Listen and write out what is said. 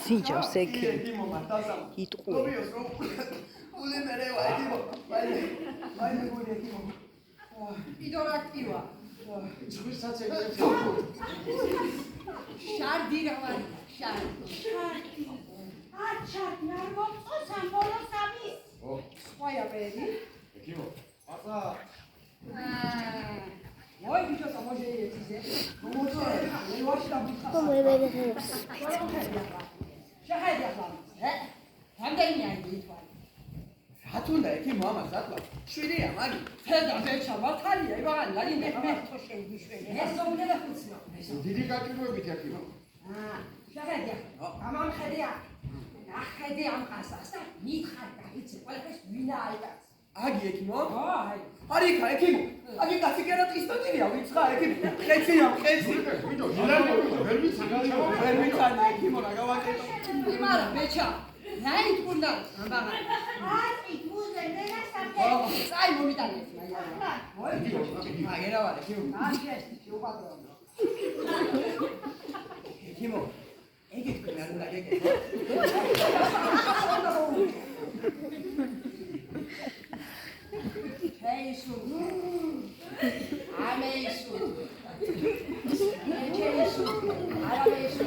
სინჯავს ეკი იტყუ იდორაქტივა შარდი რავარი შარდი აჩად ნარმოწყო სამბოლოს ამის ხოია პერი ეკიმო აბა ой ბიჭო სამოჟეიეთიზე შაჰადი ახლა რამდენი აიდი თქვა რატუნდა ეკიმო ამას რატო შვიდია მაგი ფედა ბეჭა მართალია იბაღანი ლაგი მე თო შევიშველი ეს ზოგადად ხუცნო დიდი გაჭირვებით ეკიმო შაჰადი ახლა გამამხედია ახედე ამ ყასას და მითხარ და იცი ყველაფერს ვინა აიტაც აგი ეკიმო აი არიქა ეკიმო აგი კაციკერა ტისტოტირია ვიცხა ეკიმო ხეცია ხეცი ვიდო ვერ ვიცანა ეკიმო რა გავაკეთო იმარა ბეჭა რაი თქონდა ამბაღა აკი მუზე მენა საფე წაი მომიტანეთ მაია ეკიმო აგერავარ ეკიმო აღეს შეუპატრონო ეკიმო ეგეთ კნა უნდა გეკეთო ჰეისუ ამეისუ ეჩეისუ არამეისუ